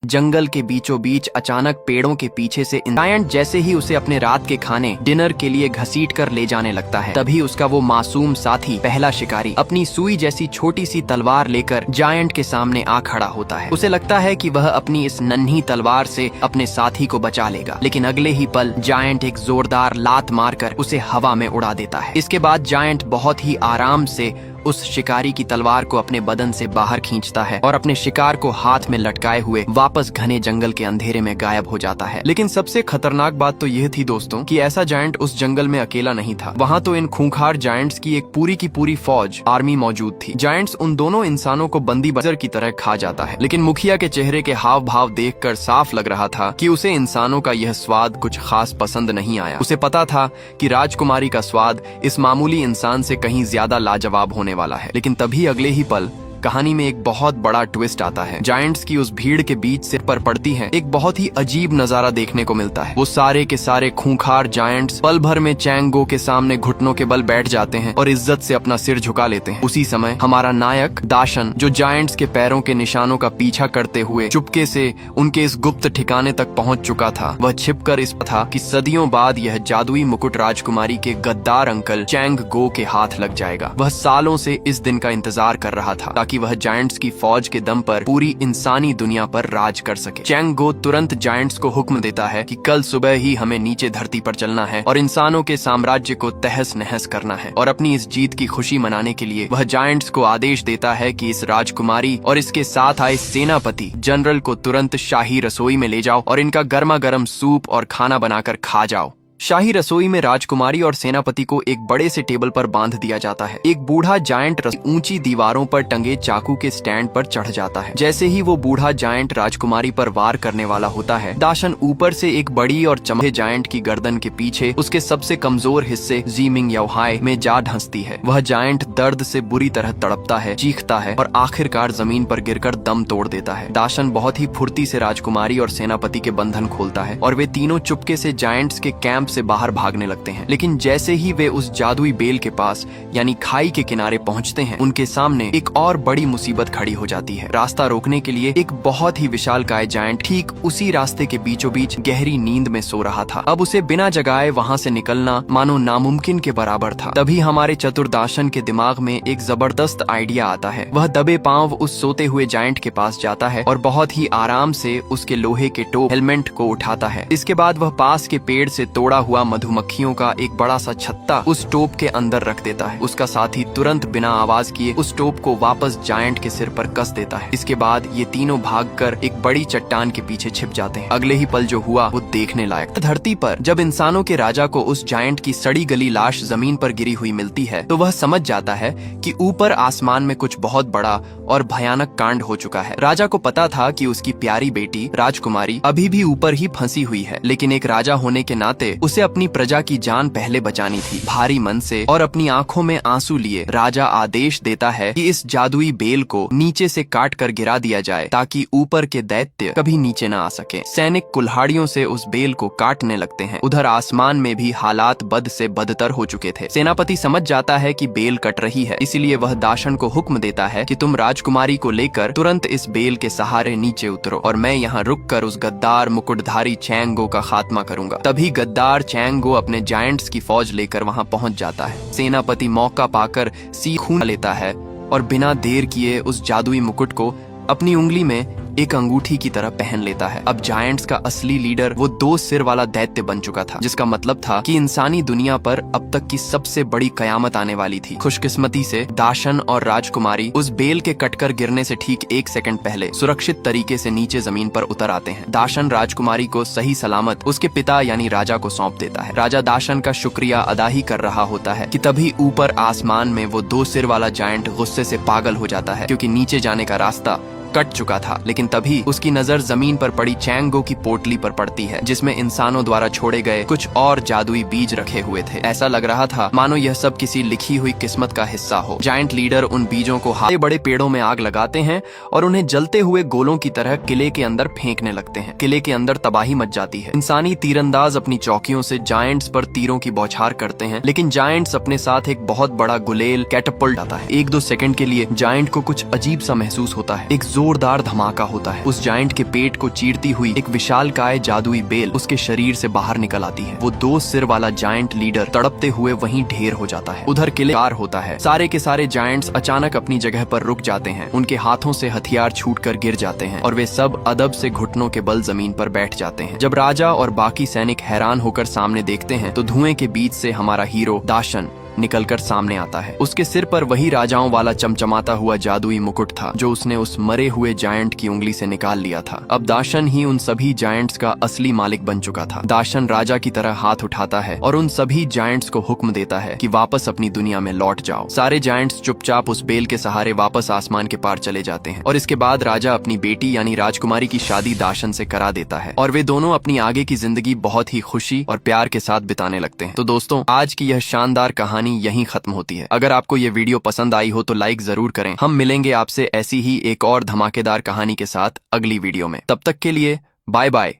जंगल के बीचों बीच अचानक पेड़ों के पीछे से जायंट जैसे ही उसे अपने रात के खाने डिनर के लिए घसीट कर ले जाने लगता है, तभी उसका वो मासूम साथी पहला शिकारी अपनी सुई जैसी छोटी सी तलवार लेकर जायंट के सामने आ खड़ा होता है। उसे लगता है कि वह अपनी इस नन्ही तलवार से अपने साथी को बचा लेगा, लेकिन अगले ही पल जायंट एक जोरदार लात मारकर उसे हवा में उड़ा देता है। इसके बाद जायंट बहुत ही आराम से उस शिकारी की तलवार को अपने बदन से बाहर खींचता है और अपने शिकार को हाथ में लटकाए हुए वापस घने जंगल के अंधेरे में गायब हो जाता है। लेकिन सबसे खतरनाक बात तो यह थी दोस्तों कि ऐसा जायंट उस जंगल में अकेला नहीं था। वहाँ तो इन खूंखार जायंट्स की एक पूरी की पूरी फौज आर्मी मौजूद थी। जायंट्स उन दोनों इंसानों को बंदी बजर की तरह खा जाता है, लेकिन मुखिया के चेहरे के हाव भाव देखकर साफ लग रहा था कि उसे इंसानों का यह स्वाद कुछ खास पसंद नहीं आया। उसे पता था कि राजकुमारी का स्वाद इस मामूली इंसान से कहीं ज्यादा लाजवाब होने वाला है। लेकिन तभी अगले ही पल कहानी में एक बहुत बड़ा ट्विस्ट आता है। जायंट्स की उस भीड़ के बीच सिर पर पड़ती है एक बहुत ही अजीब नजारा देखने को मिलता है। वो सारे के सारे खूंखार जायंट्स पल भर में चैंग गो के सामने घुटनों के बल बैठ जाते हैं और इज्जत से अपना सिर झुका लेते हैं। उसी समय हमारा नायक दाशन, जो जायंट्स के पैरों के निशानों का पीछा करते हुए चुपके से उनके इस गुप्त ठिकाने तक पहुंच चुका था, वह छिपकर इस था कि सदियों बाद यह जादुई मुकुट राजकुमारी के गद्दार अंकल चैंग गो के हाथ लग जाएगा। वह सालों से इस दिन का इंतजार कर रहा था कि वह जायंट्स की फौज के दम पर पूरी इंसानी दुनिया पर राज कर सके। चैंग गो तुरंत जायंट्स को हुक्म देता है कि कल सुबह ही हमें नीचे धरती पर चलना है और इंसानों के साम्राज्य को तहस नहस करना है। और अपनी इस जीत की खुशी मनाने के लिए वह जायंट्स को आदेश देता है कि इस राजकुमारी और इसके साथ आए सेनापति जनरल को तुरंत शाही रसोई में ले जाओ और इनका गर्मा गर्म सूप और खाना बनाकर खा जाओ। शाही रसोई में राजकुमारी और सेनापति को एक बड़े से टेबल पर बांध दिया जाता है। एक बूढ़ा जायंट ऊंची दीवारों पर टंगे चाकू के स्टैंड पर चढ़ जाता है। जैसे ही वो बूढ़ा जायंट राजकुमारी पर वार करने वाला होता है, दाशन ऊपर से एक बड़ी और चमके जायंट की गर्दन के पीछे उसके सबसे कमजोर हिस्से जीमिंग याओहाई में जा धंसती है। वह जायंट दर्द से बुरी तरह तड़पता है, चीखता है और आखिरकार जमीन पर गिरकर दम तोड़ देता है। दाशन बहुत ही फुर्ती से राजकुमारी और सेनापति के बंधन खोलता है और वे तीनों चुपके से जायंट्स के कैंप से बाहर भागने लगते हैं। लेकिन जैसे ही वे उस जादुई बेल के पास यानी खाई के किनारे पहुंचते हैं, उनके सामने एक और बड़ी मुसीबत खड़ी हो जाती है। रास्ता रोकने के लिए एक बहुत ही विशालकाय जायंट ठीक उसी रास्ते के बीचों बीच गहरी नींद में सो रहा था। अब उसे बिना जगाए वहां से निकलना मानो नामुमकिन के बराबर था। तभी हमारे चतुर दाशन के दिमाग में एक जबरदस्त आइडिया आता है। वह दबे पांव उस सोते हुए जायंट के पास जाता है और बहुत ही आराम से उसके लोहे के टोप हेलमेट को उठाता है। इसके बाद वह पास के पेड़ से तोड़ा हुआ मधुमक्खियों का एक बड़ा सा छत्ता उस टोप के अंदर रख देता है। उसका साथी तुरंत बिना आवाज किए उस टोप को वापस जायंट के सिर पर कस देता है। इसके बाद ये तीनों भागकर एक बड़ी चट्टान के पीछे छिप जाते हैं। अगले ही पल जो हुआ वो देखने लायक था। धरती पर जब इंसानों के राजा को उस जायंट की सड़ी गली लाश जमीन पर गिरी हुई मिलती है, तो वह समझ जाता है कि ऊपर आसमान में कुछ बहुत बड़ा और भयानक कांड हो चुका है। राजा को पता था कि उसकी प्यारी बेटी राजकुमारी अभी भी ऊपर ही फंसी हुई है, लेकिन एक राजा होने के नाते उसे अपनी प्रजा की जान पहले बचानी थी। भारी मन से और अपनी आंखों में आंसू लिए राजा आदेश देता है कि इस जादुई बेल को नीचे से काट कर गिरा दिया जाए ताकि ऊपर के दैत्य कभी नीचे न आ सके। सैनिक कुल्हाड़ियों से उस बेल को काटने लगते हैं। उधर आसमान में भी हालात बद से बदतर हो चुके थे। सेनापति समझ जाता है कि बेल कट रही है, इसीलिए वह दाशन को हुक्म देता है कि तुम राजकुमारी को लेकर तुरंत इस बेल के सहारे नीचे उतरो और मैं यहाँ रुककर उस गद्दार मुकुटधारी चैंग गो का खात्मा करूंगा। तभी गद्दार चैंग गो अपने जायंट्स की फौज लेकर वहां पहुंच जाता है। सेनापति मौका पाकर खून लेता है और बिना देर किए उस जादुई मुकुट को अपनी उंगली में एक अंगूठी की तरह पहन लेता है। अब जायंट्स का असली लीडर वो 2 सिर वाला दैत्य बन चुका था, जिसका मतलब था कि इंसानी दुनिया पर अब तक की सबसे बड़ी कयामत आने वाली थी। खुशकिस्मती से दाशन और राजकुमारी उस बेल के कटकर गिरने से ठीक 1 सेकंड पहले सुरक्षित तरीके से नीचे जमीन पर उतर आते हैं। दाशन राजकुमारी को सही सलामत उसके पिता यानी राजा को सौंप देता है। राजा दाशन का शुक्रिया अदा ही कर रहा होता है कि तभी ऊपर आसमान में वो 2 सिर वाला जायंट गुस्से से पागल हो जाता है, क्योंकि नीचे जाने का रास्ता कट चुका था। लेकिन तभी उसकी नजर जमीन पर पड़ी चैंग गो की पोटली पर पड़ती है, जिसमें इंसानों द्वारा छोड़े गए कुछ और जादुई बीज रखे हुए थे। ऐसा लग रहा था मानो यह सब किसी लिखी हुई किस्मत का हिस्सा हो। जायंट लीडर उन बीजों को बड़े पेड़ों में आग लगाते हैं और उन्हें जलते हुए गोलों की तरह किले के अंदर फेंकने लगते हैं। किले के अंदर तबाही मच जाती है। इंसानी तीरंदाज अपनी चौकियों से जायंट्स पर तीरों की बौछार करते हैं, लेकिन जायंट्स अपने साथ एक बहुत बड़ा गुलेल कैटअपल्ट आता है। 1-2 सेकंड के लिए जायंट को कुछ अजीब सा महसूस होता है। एक जोरदार धमाका होता है। उस जायंट के पेट को चीरती हुई एक विशालकाय जादुई बेल उसके शरीर से बाहर निकल आती है। वो 2 सिर वाला जायंट लीडर तड़पते हुए वहीं ढेर हो जाता है। उधर किले पार होता है। सारे के सारे जायंट्स अचानक अपनी जगह पर रुक जाते हैं। उनके हाथों से हथियार छूटकर गिर जाते हैं और वे सब अदब से घुटनों के बल जमीन पर बैठ जाते हैं। जब राजा और बाकी सैनिक हैरान होकर सामने देखते हैं तो धुएं के बीच से हमारा हीरो दाशन निकलकर सामने आता है। उसके सिर पर वही राजाओं वाला चमचमाता हुआ जादुई मुकुट था जो उसने उस मरे हुए जायंट की उंगली से निकाल लिया था। अब दाशन ही उन सभी जायंट्स का असली मालिक बन चुका था। दाशन राजा की तरह हाथ उठाता है और उन सभी जायंट्स को हुक्म देता है कि वापस अपनी दुनिया में लौट जाओ। सारे जायंट्स चुपचाप उस बेल के सहारे वापस आसमान के पार चले जाते हैं और इसके बाद राजा अपनी बेटी यानी राजकुमारी की शादी दाशन से करा देता है और वे दोनों अपनी आगे की जिंदगी बहुत ही खुशी और प्यार के साथ बिताने लगते हैं। तो दोस्तों, आज की यह शानदार कहानी यहीं खत्म होती है। अगर आपको ये वीडियो पसंद आई हो तो लाइक जरूर करें। हम मिलेंगे आपसे ऐसी ही एक और धमाकेदार कहानी के साथ अगली वीडियो में। तब तक के लिए बाय बाय।